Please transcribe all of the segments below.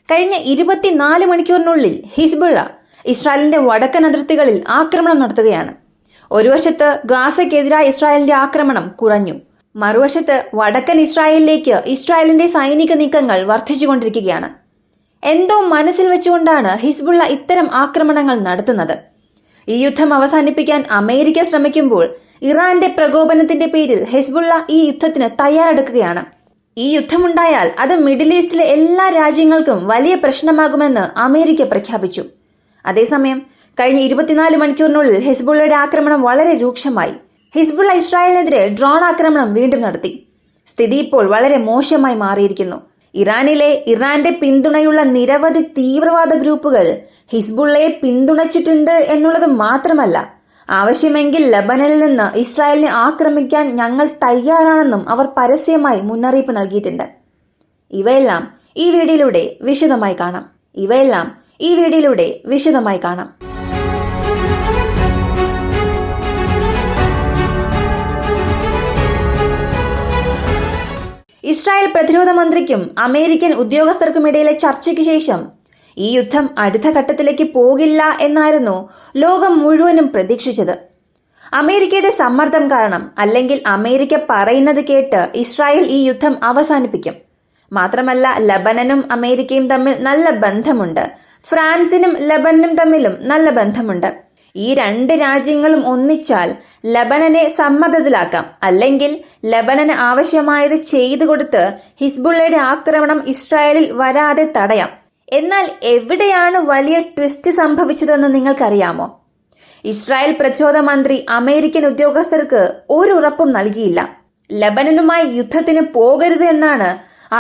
കഴിഞ്ഞ 24 മണിക്കൂറിനുള്ളിൽ ഹിസ്ബുള്ള ഇസ്രായേലിന്റെ വടക്കൻ അതിർത്തികളിൽ ആക്രമണം നടത്തുകയാണ്. ഒരു വശത്ത് ഗാസയ്ക്കെതിരായ ഇസ്രായേലിന്റെ ആക്രമണം കുറഞ്ഞു, മറുവശത്ത് വടക്കൻ ഇസ്രായേലിലേക്ക് ഇസ്രായേലിന്റെ സൈനിക നീക്കങ്ങൾ വർദ്ധിച്ചുകൊണ്ടിരിക്കുകയാണ്. എന്തോ മനസ്സിൽ വെച്ചുകൊണ്ടാണ് ഹിസ്ബുള്ള ഇത്തരം ആക്രമണങ്ങൾ നടത്തുന്നത്. ഈ യുദ്ധം അവസാനിപ്പിക്കാൻ അമേരിക്ക ശ്രമിക്കുമ്പോൾ ഇറാന്റെ പ്രകോപനത്തിന്റെ പേരിൽ ഹിസ്ബുള്ള ഈ യുദ്ധത്തിന് തയ്യാറെടുക്കുകയാണ്. ഈ യുദ്ധമുണ്ടായാൽ അത് മിഡിൽ ഈസ്റ്റിലെ എല്ലാ രാജ്യങ്ങൾക്കും വലിയ പ്രശ്നമാകുമെന്ന് അമേരിക്ക പ്രഖ്യാപിച്ചു. അതേസമയം കഴിഞ്ഞ 24 മണിക്കൂറിനുള്ളിൽ ഹിസ്ബുള്ളയുടെ ആക്രമണം വളരെ രൂക്ഷമായി. ഹിസ്ബുള്ള ഇസ്രായേലിനെതിരെ ഡ്രോൺ ആക്രമണം വീണ്ടും നടത്തി. സ്ഥിതി ഇപ്പോൾ വളരെ മോശമായി മാറിയിരിക്കുന്നു. ഇറാന്റെ പിന്തുണയുള്ള നിരവധി തീവ്രവാദ ഗ്രൂപ്പുകൾ ഹിസ്ബുള്ളയെ പിന്തുണച്ചിട്ടുണ്ട് എന്നുള്ളത് മാത്രമല്ല, ആവശ്യമെങ്കിൽ ലബനനിൽ നിന്ന് ഇസ്രായേലിനെ ആക്രമിക്കാൻ ഞങ്ങൾ തയ്യാറാണെന്നും അവർ പരസ്യമായി മുന്നറിയിപ്പ് നൽകിയിട്ടുണ്ട്. ഇവയെല്ലാം ഈ വീഡിയോയിലൂടെ വിശദമായി കാണാം. ഇസ്രായേൽ പ്രതിരോധ മന്ത്രിക്കും അമേരിക്കൻ ഉദ്യോഗസ്ഥർക്കുമിടയിലെ ചർച്ചയ്ക്ക് ശേഷം ഈ യുദ്ധം അടുത്ത ഘട്ടത്തിലേക്ക് പോകില്ല എന്നായിരുന്നു ലോകം മുഴുവനും പ്രതീക്ഷിച്ചത്. അമേരിക്കയുടെ സമ്മർദ്ദം കാരണം, അല്ലെങ്കിൽ അമേരിക്ക പറയുന്നത് കേട്ട് ഇസ്രായേൽ ഈ യുദ്ധം അവസാനിപ്പിക്കും. മാത്രമല്ല, ലബനനും അമേരിക്കയും തമ്മിൽ നല്ല ബന്ധമുണ്ട്. ഫ്രാൻസിനും ലബനനും തമ്മിലും നല്ല ബന്ധമുണ്ട്. ഈ രണ്ട് രാജ്യങ്ങളും ഒന്നിച്ചാൽ ലബനനെ സമ്മർദ്ദത്തിലാക്കാം, അല്ലെങ്കിൽ ലബനന് ആവശ്യമായത് ചെയ്തു കൊടുത്ത് ഹിസ്ബുള്ളയുടെ ആക്രമണം ഇസ്രായേലിൽ വരാതെ തടയാം. എന്നാൽ എവിടെയാണ് വലിയ ട്വിസ്റ്റ് സംഭവിച്ചതെന്ന് നിങ്ങൾക്കറിയാമോ? ഇസ്രായേൽ പ്രതിരോധ മന്ത്രി അമേരിക്കൻ ഉദ്യോഗസ്ഥർക്ക് ഒരു ഉറപ്പും നൽകിയില്ല. ലബനനുമായി യുദ്ധത്തിന് പോകരുത് എന്നാണ്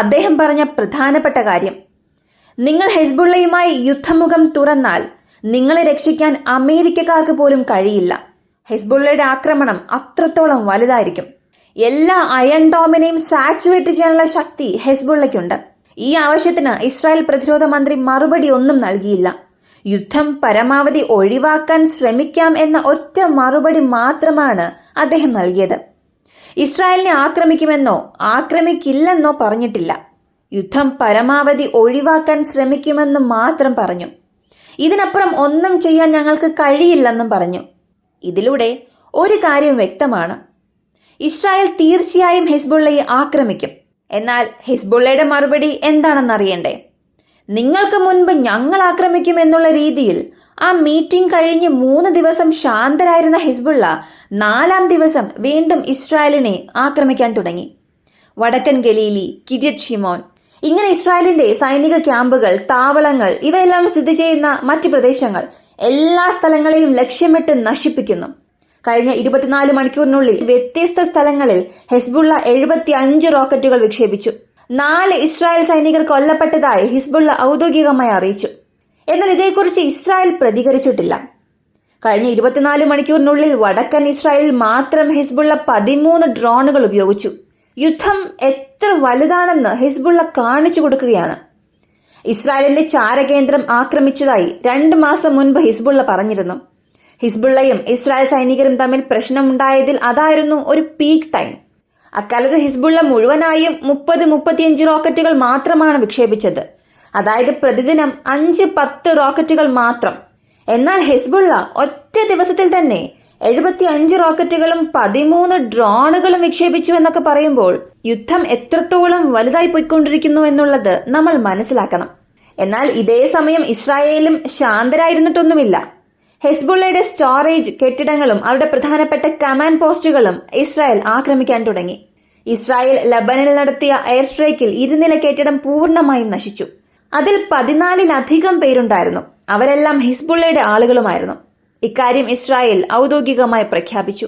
അദ്ദേഹം പറഞ്ഞ പ്രധാനപ്പെട്ട കാര്യം. നിങ്ങൾ ഹിസ്ബുള്ളയുമായി യുദ്ധമുഖം തുറന്നാൽ നിങ്ങളെ രക്ഷിക്കാൻ അമേരിക്കക്കാർക്ക് പോലും കഴിയില്ല. ഹിസ്ബുള്ളയുടെ ആക്രമണം അത്രത്തോളം വലുതായിരിക്കും. എല്ലാ അയൺ ഡോമിനെയും സാച്ചുറേറ്റ് ചെയ്യാനുള്ള ശക്തി ഹിസ്ബുള്ളയ്ക്കുണ്ട്. ഈ ആവശ്യത്തിന് ഇസ്രായേൽ പ്രതിരോധ മന്ത്രി മറുപടി ഒന്നും നൽകിയില്ല. യുദ്ധം പരമാവധി ഒഴിവാക്കാൻ ശ്രമിക്കാം എന്ന ഒറ്റ മറുപടി മാത്രമാണ് അദ്ദേഹം നൽകിയത്. ഇസ്രായേലിനെ ആക്രമിക്കുമെന്നോ ആക്രമിക്കില്ലെന്നോ പറഞ്ഞിട്ടില്ല. യുദ്ധം പരമാവധി ഒഴിവാക്കാൻ ശ്രമിക്കുമെന്ന് മാത്രം പറഞ്ഞു. ഇതിനപ്പുറം ഒന്നും ചെയ്യാൻ ഞങ്ങൾക്ക് കഴിയില്ലെന്നും പറഞ്ഞു. ഇതിലൂടെ ഒരു കാര്യം വ്യക്തമാണ്: ഇസ്രായേൽ തീർച്ചയായും ഹിസ്ബുള്ളയെ ആക്രമിക്കും. എന്നാൽ ഹിസ്ബുള്ളയുടെ മറുപടി എന്താണെന്നറിയണ്ടേ? നിങ്ങൾക്ക് മുൻപ് ഞങ്ങൾ ആക്രമിക്കും എന്നുള്ള രീതിയിൽ ആ മീറ്റിംഗ് കഴിഞ്ഞ് 3 ദിവസം ശാന്തരായിരുന്ന ഹിസ്ബുള്ള 4-ാം ദിവസം വീണ്ടും ഇസ്രായേലിനെ ആക്രമിക്കാൻ തുടങ്ങി. വടക്കൻ ഗലീലി, കിര്യത്ത് ഷിമോൻ, ഇങ്ങനെ ഇസ്രായേലിന്റെ സൈനിക ക്യാമ്പുകൾ, താവളങ്ങൾ, ഇവയെല്ലാം സ്ഥിതി ചെയ്യുന്ന മറ്റ് പ്രദേശങ്ങൾ, എല്ലാ സ്ഥലങ്ങളെയും ലക്ഷ്യമിട്ട് നശിപ്പിക്കുന്നു. കഴിഞ്ഞ 24 മണിക്കൂറിനുള്ളിൽ വ്യത്യസ്ത സ്ഥലങ്ങളിൽ ഹിസ്ബുള്ള 75 റോക്കറ്റുകൾ വിക്ഷേപിച്ചു. 4 ഇസ്രായേൽ സൈനികർ കൊല്ലപ്പെട്ടതായി ഹിസ്ബുള്ള ഔദ്യോഗികമായി അറിയിച്ചു. എന്നാൽ ഇതേക്കുറിച്ച് ഇസ്രായേൽ പ്രതികരിച്ചിട്ടില്ല. കഴിഞ്ഞ 24 മണിക്കൂറിനുള്ളിൽ വടക്കൻ ഇസ്രായേലിൽ മാത്രം ഹിസ്ബുള്ള 13 ഡ്രോണുകൾ ഉപയോഗിച്ചു. യുദ്ധം എത്ര വലുതാണെന്ന് ഹിസ്ബുള്ള കാണിച്ചു കൊടുക്കുകയാണ്. ഇസ്രായേലിന്റെ ചാരകേന്ദ്രം ആക്രമിച്ചതായി 2 മാസം മുൻപ് ഹിസ്ബുള്ള പറഞ്ഞിരുന്നു. ഹിസ്ബുള്ളയും ഇസ്രായേൽ സൈനികരും തമ്മിൽ പ്രശ്നമുണ്ടായതിൽ അതായിരുന്നു ഒരു പീക്ക് ടൈം. അക്കാലത്ത് ഹിസ്ബുള്ള മുഴുവനായും 30-35 റോക്കറ്റുകൾ മാത്രമാണ് വിക്ഷേപിച്ചത്. അതായത് പ്രതിദിനം 5-10 റോക്കറ്റുകൾ മാത്രം. എന്നാൽ ഹിസ്ബുള്ള ഒറ്റ ദിവസത്തിൽ തന്നെ 75 റോക്കറ്റുകളും 13 ഡ്രോണുകളും വിക്ഷേപിച്ചു എന്നൊക്കെ പറയുമ്പോൾ യുദ്ധം എത്രത്തോളം വലുതായി പോയിക്കൊണ്ടിരിക്കുന്നു എന്നുള്ളത് നമ്മൾ മനസ്സിലാക്കണം. എന്നാൽ ഇതേ സമയം ഇസ്രായേലും ശാന്തരായിരുന്നിട്ടൊന്നുമില്ല. ഹിസ്ബുള്ളയുടെ സ്റ്റോറേജ് കെട്ടിടങ്ങളും അവരുടെ പ്രധാനപ്പെട്ട കമാൻഡ് പോസ്റ്റുകളും ഇസ്രായേൽ ആക്രമിക്കാൻ തുടങ്ങി. ഇസ്രായേൽ ലബനനിൽ നടത്തിയ എയർ സ്ട്രൈക്കിൽ 2 നില കെട്ടിടം പൂർണ്ണമായും നശിച്ചു. അതിൽ 14-ലധികം പേരുണ്ടായിരുന്നു. അവരെല്ലാം ഹിസ്ബുള്ളയുടെ ആളുകളുമായിരുന്നു. ഇക്കാര്യം ഇസ്രായേൽ ഔദ്യോഗികമായി പ്രഖ്യാപിച്ചു.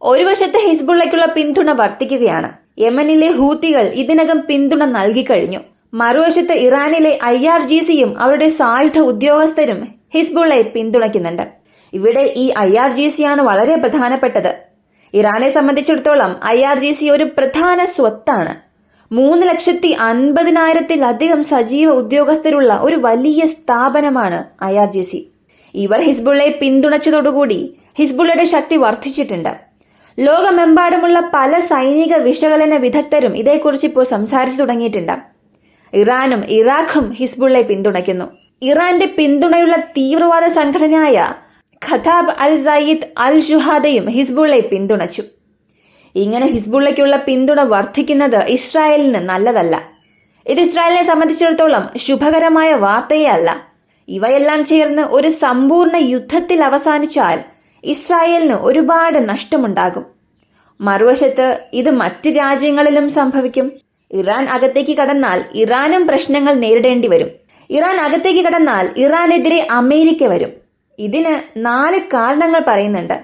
ഒരു വശത്ത് ഹിസ്ബുള്ളയ്ക്കുള്ള പിന്തുണ വർദ്ധിക്കുകയാണ്. യമനിലെ ഹൂത്തികൾ ഇതിനകം പിന്തുണ നൽകിക്കഴിഞ്ഞു. മറുവശത്ത് ഇറാനിലെ IRGCയും അവരുടെ സായുധ ഉദ്യോഗസ്ഥരും ഹിസ്ബുള്ളയെ പിന്തുണയ്ക്കുന്നുണ്ട്. ഇവിടെ ഈ IRGC ആണ് വളരെ പ്രധാനപ്പെട്ടത്. ഇറാനെ സംബന്ധിച്ചിടത്തോളം IRGC ഒരു പ്രധാന സ്വത്താണ്. 3,50,000-ലധികം സജീവ ഉദ്യോഗസ്ഥരുള്ള ഒരു വലിയ സ്ഥാപനമാണ് IRGC. ഇവർ ഹിസ്ബുള്ളയെ പിന്തുണച്ചതോടുകൂടി ഹിസ്ബുള്ളയുടെ ശക്തി വർദ്ധിച്ചിട്ടുണ്ട്. ലോകമെമ്പാടുമുള്ള പല സൈനിക വിശകലന വിദഗ്ധരും ഇതേക്കുറിച്ച് ഇപ്പോൾ സംസാരിച്ചു തുടങ്ങിയിട്ടുണ്ട്. ഇറാനും ഇറാഖും ഹിസ്ബുള്ളയെ പിന്തുണയ്ക്കുന്നു. ഇറാന്റെ പിന്തുണയുള്ള തീവ്രവാദ സംഘടനയായ ഖതാബ് അൽ സയ്യിദ് അൽ ജുഹാദയും ഹിസ്ബുള്ളയെ പിന്തുണച്ചു. ഇങ്ങനെ ഹിസ്ബുള്ളയ്ക്കുള്ള പിന്തുണ വർദ്ധിക്കുന്നത് ഇസ്രായേലിന് നല്ലതല്ല. ഇത് ഇസ്രായേലിനെ സംബന്ധിച്ചിടത്തോളം ശുഭകരമായ വാർത്തയേ അല്ല. ഇവയെല്ലാം ചേർന്ന് ഒരു സമ്പൂർണ്ണ യുദ്ധത്തിൽ അവസാനിച്ചാൽ ഇസ്രായേലിന് ഒരുപാട് നഷ്ടമുണ്ടാകും. മറുവശത്ത് ഇത് മറ്റ് രാജ്യങ്ങളിലും സംഭവിക്കും. ഇറാൻ അകത്തേക്ക് കടന്നാൽ ഇറാനും പ്രശ്നങ്ങൾ നേരിടേണ്ടി വരും. ഇറാൻ അകത്തേക്ക് കടന്നാൽ ഇറാനെതിരെ അമേരിക്ക വരും. ഇതിന് 4 കാരണങ്ങൾ പറയുന്നുണ്ട്.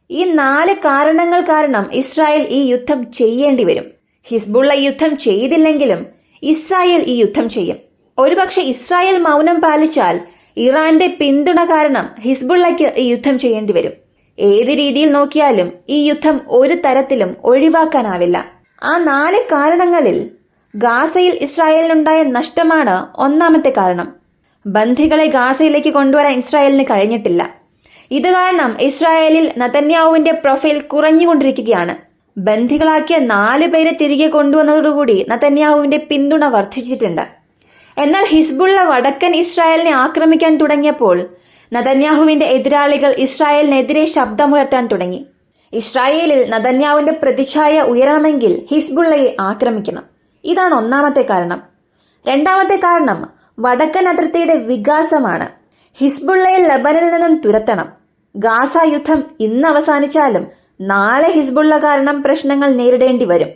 ഈ 4 കാരണങ്ങൾ കാരണം ഇസ്രായേൽ ഈ യുദ്ധം ചെയ്യേണ്ടി വരും. ഹിസ്ബുള്ള യുദ്ധം ചെയ്തില്ലെങ്കിലും ഇസ്രായേൽ ഈ യുദ്ധം ചെയ്യും. ഒരുപക്ഷെ ഇസ്രായേൽ മൗനം പാലിച്ചാൽ ഇറാന്റെ പിന്തുണ കാരണം ഹിസ്ബുള്ളയ്ക്ക് ഈ യുദ്ധം ചെയ്യേണ്ടി വരും. ഏത് രീതിയിൽ നോക്കിയാലും ഈ യുദ്ധം ഒരു തരത്തിലും ഒഴിവാക്കാനാവില്ല. ആ 4 കാരണങ്ങളിൽ ഗാസയിൽ ഇസ്രായേലിനുണ്ടായ നഷ്ടമാണ് ഒന്നാമത്തെ കാരണം. ബന്ദികളെ ഗാസയിലേക്ക് കൊണ്ടുവരാൻ ഇസ്രായേലിന് കഴിഞ്ഞിട്ടില്ല. ഇത് കാരണം ഇസ്രായേലിൽ നെതന്യാഹുവിന്റെ പ്രൊഫൈൽ കുറഞ്ഞുകൊണ്ടിരിക്കുകയാണ്. ബന്ദികളാക്കിയ 4 പേരെ തിരികെ കൊണ്ടുവന്നതോടുകൂടി നെതന്യാഹുവിന്റെ പിന്തുണ വർദ്ധിച്ചിട്ടുണ്ട്. എന്നാൽ ഹിസ്ബുള്ള വടക്കൻ ഇസ്രായേലിനെ ആക്രമിക്കാൻ തുടങ്ങിയപ്പോൾ നെതന്യാഹുവിന്റെ എതിരാളികൾ ഇസ്രായേലിനെതിരെ ശബ്ദമുയർത്താൻ തുടങ്ങി. ഇസ്രായേലിൽ നെതന്യാഹുവിന്റെ പ്രതിച്ഛായ ഉയരണമെങ്കിൽ ഹിസ്ബുള്ളയെ ആക്രമിക്കണം. ഇതാണ് ഒന്നാമത്തെ കാരണം. രണ്ടാമത്തെ കാരണം വടക്കൻ അതിർത്തിയുടെ വികാസമാണ്. ഹിസ്ബുള്ളയെ ലബനനിൽ നിന്നും തുരത്തണം. ഗാസ യുദ്ധം ഇന്ന് അവസാനിച്ചാലും നാളെ ഹിസ്ബുള്ള കാരണം പ്രശ്നങ്ങൾ നേരിടേണ്ടി വരും.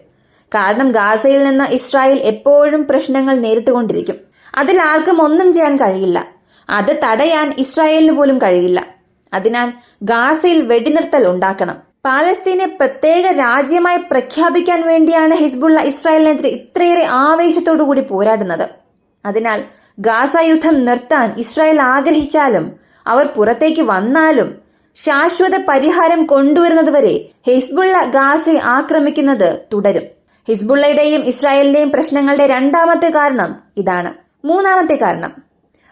കാരണം ഗാസയിൽ നിന്ന് ഇസ്രായേൽ എപ്പോഴും പ്രശ്നങ്ങൾ നേരിട്ടുകൊണ്ടിരിക്കും. അതിൽ ആർക്കും ഒന്നും ചെയ്യാൻ കഴിയില്ല. അത് തടയാൻ ഇസ്രായേലിന് പോലും കഴിയില്ല. അതിനാൽ ഗാസയിൽ വെടിനിർത്തൽ ഉണ്ടാക്കണം. പാലസ്തീനെ പ്രത്യേക രാജ്യമായി പ്രഖ്യാപിക്കാൻ വേണ്ടിയാണ് ഹിസ്ബുള്ള ഇസ്രായേലിനെതിരെ ഇത്രയേറെ ആവേശത്തോടുകൂടി പോരാടുന്നത്. അതിനാൽ ഗാസ യുദ്ധം നിർത്താൻ ഇസ്രായേൽ ആഗ്രഹിച്ചാലും അവർ പുറത്തേക്ക് വന്നാലും ശാശ്വത പരിഹാരം കൊണ്ടുവരുന്നതുവരെ ഹിസ്ബുള്ള ഗാസയെ ആക്രമിക്കുന്നത് തുടരും. ഹിസ്ബുള്ളയുടെയും ഇസ്രായേലിന്റെയും പ്രശ്നങ്ങളുടെ രണ്ടാമത്തെ കാരണം ഇതാണ്. മൂന്നാമത്തെ കാരണം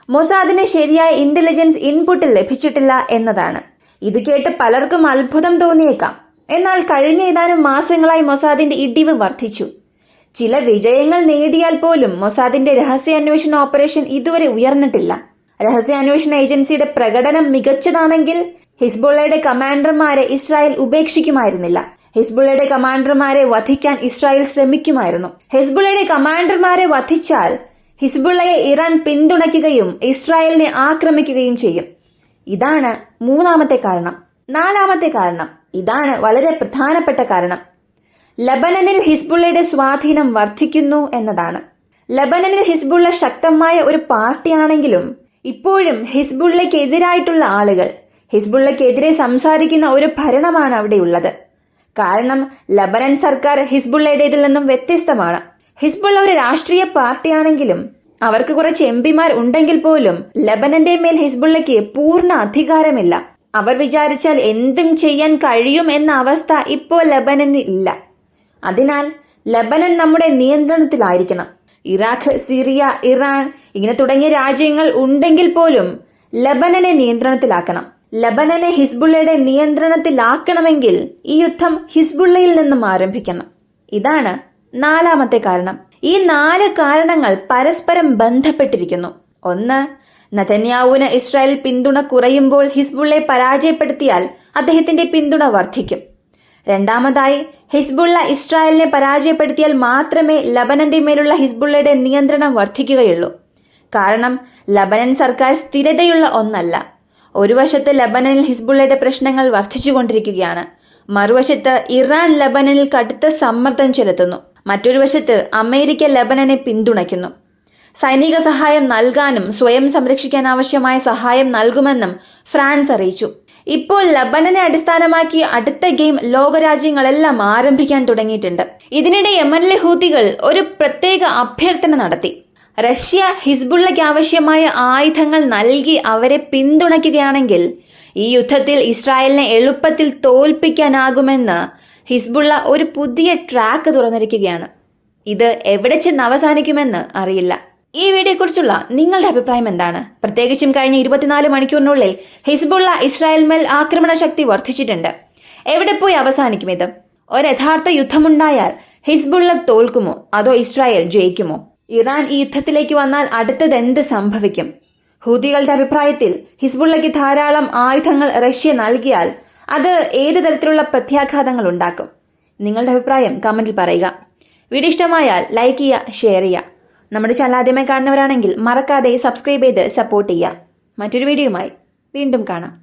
മൊസാദിന് ശരിയായ ഇന്റലിജൻസ് ഇൻപുട്ട് ലഭിച്ചിട്ടില്ല എന്നതാണ്. ഇത് കേട്ട് പലർക്കും അത്ഭുതം തോന്നിയേക്കാം. എന്നാൽ കഴിഞ്ഞ ഏതാനും മാസങ്ങളായി മൊസാദിന്റെ ഇടിവ് വർദ്ധിച്ചു. ചില വിജയങ്ങൾ നേടിയാൽ പോലും മൊസാദിന്റെ രഹസ്യാന്വേഷണ ഓപ്പറേഷൻ ഇതുവരെ ഉയർന്നിട്ടില്ല. രഹസ്യാന്വേഷണ ഏജൻസിയുടെ പ്രകടനം മികച്ചതാണെങ്കിൽ ഹിസ്ബുള്ളയുടെ കമാൻഡർമാരെ ഇസ്രായേൽ ഉപേക്ഷിക്കുമായിരുന്നില്ല. ഹിസ്ബുള്ളയുടെ കമാൻഡർമാരെ വധിക്കാൻ ഇസ്രായേൽ ശ്രമിക്കുമായിരുന്നു. ഹിസ്ബുള്ളയുടെ കമാൻഡർമാരെ വധിച്ചാൽ ഹിസ്ബുള്ളയെ ഇറാൻ പിന്തുണയ്ക്കുകയും ഇസ്രായേലിനെ ആക്രമിക്കുകയും ചെയ്യും. ഇതാണ് മൂന്നാമത്തെ കാരണം. നാലാമത്തെ കാരണം ഇതാണ് വളരെ പ്രധാനപ്പെട്ട കാരണം. ലബനനിൽ ഹിസ്ബുള്ളയുടെ സ്വാധീനം വർദ്ധിക്കുന്നു എന്നതാണ്. ലബനനിൽ ഹിസ്ബുള്ള ശക്തമായ ഒരു പാർട്ടിയാണെങ്കിലും ഇപ്പോഴും ഹിസ്ബുള്ളയ്ക്കെതിരായിട്ടുള്ള ആളുകൾ, ഹിസ്ബുള്ളയ്ക്കെതിരെ സംസാരിക്കുന്ന ഒരു ഭരണമാണ് അവിടെയുള്ളത്. കാരണം ലബനൻ സർക്കാർ ഹിസ്ബുള്ളയുടേതിൽ നിന്നും വ്യത്യസ്തമാണ്. ഹിസ്ബുള്ള ഒരു രാഷ്ട്രീയ പാർട്ടിയാണെങ്കിലും അവർക്ക് കുറച്ച് എംപിമാർ ഉണ്ടെങ്കിൽ പോലും ലബനന്റെ മേൽ ഹിസ്ബുള്ളയ്ക്ക് പൂർണ്ണ അധികാരമില്ല. അവർ വിചാരിച്ചാൽ എന്തും ചെയ്യാൻ കഴിയും എന്ന അവസ്ഥ ഇപ്പോൾ ലബനനിൽ ഇല്ല. അതിനാൽ ലബനൻ നമ്മുടെ നിയന്ത്രണത്തിലായിരിക്കണം. ഇറാഖ്, സിറിയ, ഇറാൻ ഇങ്ങനെ തുടങ്ങിയ രാജ്യങ്ങൾ ഉണ്ടെങ്കിൽ പോലും ലബനനെ നിയന്ത്രണത്തിലാക്കണം. ലബനനെ ഹിസ്ബുള്ളയുടെ നിയന്ത്രണത്തിലാക്കണമെങ്കിൽ ഈ യുദ്ധം ഹിസ്ബുള്ളയിൽ നിന്നും ആരംഭിക്കണം. ഇതാണ് നാലാമത്തെ കാരണം. ഈ 4 കാരണങ്ങൾ പരസ്പരം ബന്ധപ്പെട്ടിരിക്കുന്നു. ഒന്ന്, നെതന്യാഹുവിന് ഇസ്രായേൽ പിന്തുണ കുറയുമ്പോൾ ഹിസ്ബുള്ളയെ പരാജയപ്പെടുത്തിയാൽ അദ്ദേഹത്തിന്റെ പിന്തുണ വർദ്ധിക്കും. രണ്ടാമതായി, ഹിസ്ബുള്ള ഇസ്രായേലിനെ പരാജയപ്പെടുത്തിയാൽ മാത്രമേ ലബനന്റെ മേലുള്ള ഹിസ്ബുള്ളയുടെ നിയന്ത്രണം വർദ്ധിക്കുകയുള്ളൂ. കാരണം ലബനൻ സർക്കാർ സ്ഥിരതയുള്ള ഒന്നല്ല. ഒരു വശത്ത് ലബനനിൽ ഹിസ്ബുള്ളയുടെ പ്രശ്നങ്ങൾ വർദ്ധിച്ചുകൊണ്ടിരിക്കുകയാണ്. മറുവശത്ത് ഇറാൻ ലബനനിൽ കടുത്ത സമ്മർദ്ദം ചെലുത്തുന്നു. മറ്റൊരു വശത്ത് അമേരിക്ക ലബനനെ പിന്തുണയ്ക്കുന്നു. സൈനിക സഹായം നൽകാനും സ്വയം സംരക്ഷിക്കാൻ ആവശ്യമായ സഹായം നൽകുമെന്നും ഫ്രാൻസ് അറിയിച്ചു. ഇപ്പോൾ ലബനനെ അടിസ്ഥാനമാക്കി അടുത്ത ഗെയിം ലോകരാജ്യങ്ങളെല്ലാം ആരംഭിക്കാൻ തുടങ്ങിയിട്ടുണ്ട്. ഇതിനിടെ യമനിലെ ഹൂതികൾ ഒരു പ്രത്യേക അഭ്യർത്ഥന നടത്തി. റഷ്യ ഹിസ്ബുള്ളയ്ക്ക് ആവശ്യമായ ആയുധങ്ങൾ നൽകി അവരെ പിന്തുണയ്ക്കുകയാണെങ്കിൽ ഈ യുദ്ധത്തിൽ ഇസ്രായേലിനെ എളുപ്പത്തിൽ തോൽപ്പിക്കാനാകുമെന്ന് ഹിസ്ബുള്ള ഒരു പുതിയ ട്രാക്ക് തുറന്നിരിക്കുകയാണ്. ഇത് എവിടെ ചെന്ന് അവസാനിക്കുമെന്ന് അറിയില്ല. ഈ വീഡിയോയെക്കുറിച്ചുള്ള നിങ്ങളുടെ അഭിപ്രായം എന്താണ്? പ്രത്യേകിച്ചും കഴിഞ്ഞ 24 മണിക്കൂറിനുള്ളിൽ ഹിസ്ബുള്ള ഇസ്രായേൽ മേൽ ആക്രമണ ശക്തി വർദ്ധിച്ചിട്ടുണ്ട്. എവിടെ പോയി അവസാനിക്കും ഇത്? ഒരു യഥാർത്ഥ യുദ്ധമുണ്ടായാൽ ഹിസ്ബുള്ള തോൽക്കുമോ അതോ ഇസ്രായേൽ ജയിക്കുമോ? ഇറാൻ ഈ യുദ്ധത്തിലേക്ക് വന്നാൽ അടുത്തത് എന്ത് സംഭവിക്കും? ഹൂതികളുടെ അഭിപ്രായത്തിൽ ഹിസ്ബുള്ളയ്ക്ക് ധാരാളം ആയുധങ്ങൾ റഷ്യ നൽകിയാൽ അത് ഏത് തരത്തിലുള്ള പ്രത്യാഘാതങ്ങൾ ഉണ്ടാക്കും? നിങ്ങളുടെ അഭിപ്രായം കമന്റിൽ പറയുക. വീഡിയോ ഇഷ്ടമായാൽ ലൈക്ക് ചെയ്യുക, ഷെയർ ചെയ്യുക. നമ്മുടെ ചാനൽ ആദ്യമായി കാണുന്നവരാണെങ്കിൽ മറക്കാതെ സബ്സ്ക്രൈബ് ചെയ്ത് സപ്പോർട്ട് ചെയ്യുക. മറ്റൊരു വീഡിയോയുമായി വീണ്ടും കാണാം.